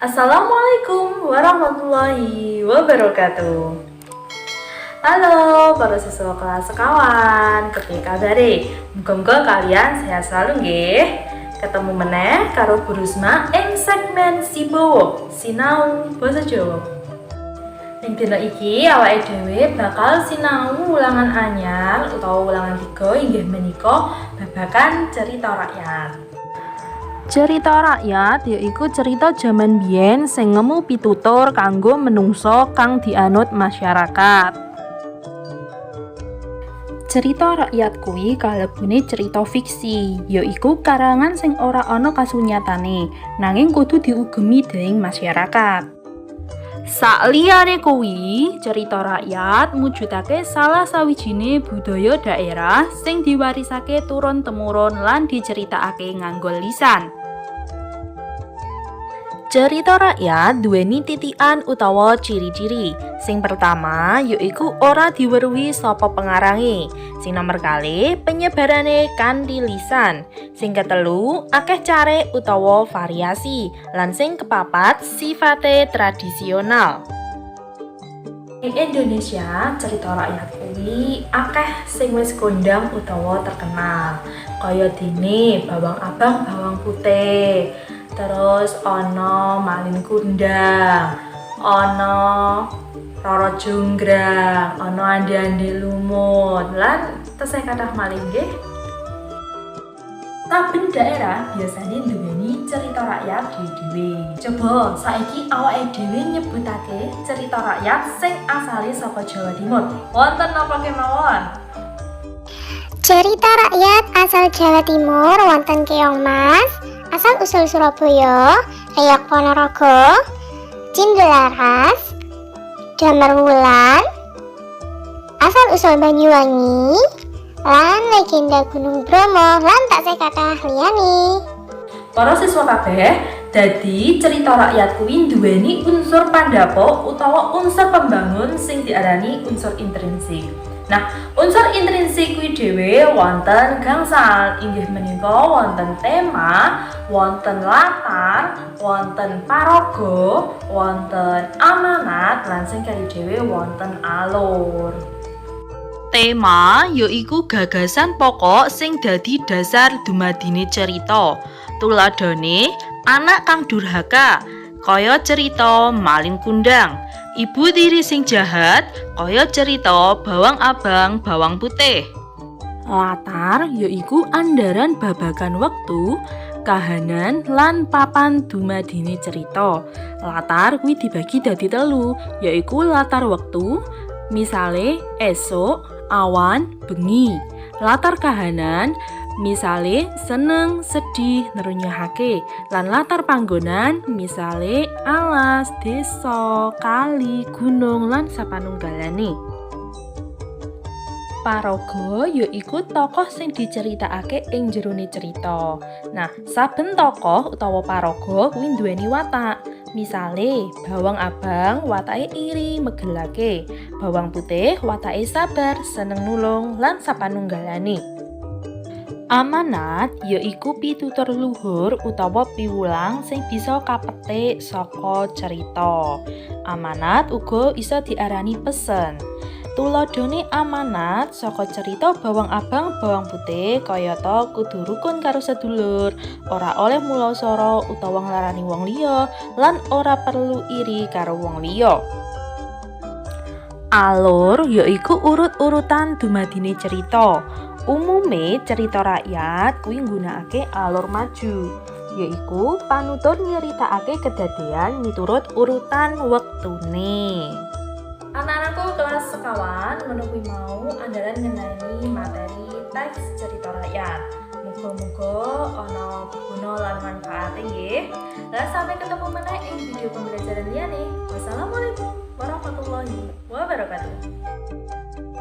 Assalamualaikum warahmatullahi wabarakatuh. Halo para siswa kelas sekawan, kepiye kabare? Muga-muga kalian sehat selalu nggih. Ketemu meneh karo Bu Rusma ing segmen Sibowo Sinau Basa Jawa. Ing dina iki awake dhewe bakal sinau ulangan anyar utawa ulangan 3 inggih menika babagan cerita rakyat. Cerita rakyat yaiku cerita jaman biyen sing ngemu pitutur kanggo menungso kang dianut masyarakat. Cerita rakyat kuwi kalebune cerita fiksi, yaiku karangan sing ora ana kasunyatane, nanging kudu diugemi dening masyarakat. Sakliyane kuwi, cerita rakyat mujudake salah sawijine budaya daerah sing diwarisake turun-temurun lan diceritakake nganggo lisan. Cerita rakyat duweni titikan utawa ciri-ciri. Sing pertama yaiku ora diweruhi sapa pengarange. Sing nomor kalih penyebarane kanthi lisan. Sing ketelu akeh care utawa variasi. Lan sing kepapat sifate tradisional. Ing Indonesia, cerita rakyat kuwi akeh sing wis kondang utawa terkenal. Kaya dene Bawang Abang Bawang Putih. Terus ana Malin Kundang, ana Roro Jonggrang, ana Andi-andi Lumut, lan tesih kathah malih nggih. Saben daerah biasanya duweni cerita rakyat dhewe-dhewe. Coba saiki awake dhewe nyebutake cerita rakyat sing asale saka Jawa Timur. Wonten napa kemawon? Cerita rakyat asal Jawa Timur wonten Keong Mas, asal usul Surabaya, Reyok Ponorogo, Cindelaras, Damar Wulan, asal usul Banyuwangi, lan legenda Gunung Bromo, lan taksih kathah liyane. Para siswa kabeh, dadi cerita rakyat kuwi duweni unsur pandhapo utawa unsur pembangun sing diarani unsur intrinsik. Nah, unsur intrinsik kuwi dhewe wonten gangsal, inggih menika wonten tema, wonten latar, wonten paraga, wonten amanat, lan sing kali dhewe wonten alur. Tema yaiku gagasan pokok sing dadi dasar dumadine cerita. Tuladhane anak kang durhaka, kaya cerita Malin Kundang. Ibu tiri sing jahat, kaya cerita Bawang Abang Bawang Putih. Latar yaiku andharan babagan wektu, kahanan lan papan dumadine cerita. Latar kuwi dibagi dadi telu, yaiku latar wektu, misale esuk, awan, bengi. Latar kahanan misale seneng, sedih, nerunyahake. Lan latar panggonan misale alas, desa, kali, gunung lan sapanunggalane. Paraga yaiku tokoh sing diceritakake ing jerone cerita. Nah, saben tokoh utawa paraga kuwi duweni watak. Misale, Bawang Abang watake iri, megelake. Bawang Putih watake sabar, seneng nulung lan sapanunggalane. Amanat yaiku pitutur luhur utawa piwulang sing bisa kapetik saka cerita. Amanat uga isa diarani pesen. Tuladhane amanat saka cerita Bawang Abang Bawang Putih kayata kudu rukun karo sedulur, ora oleh mulasara utawa nglarani wong liya, lan ora perlu iri karo wong liya. Alur yaiku urut-urutan dumadine cerita. Umume cerita rakyat kuwi nggunakake alur maju, yaiku panutur nyeritakake kedadean miturut urutan wektune. Anak-anakku kelas sekawan, menawi mau andalan ngenani materi teks cerita rakyat. Muga-muga ana guna lan manfaate nggih. Lah sampai ketemu meneh ing video pembelajaran liyane. Wassalamualaikum warahmatullahi wabarakatuh.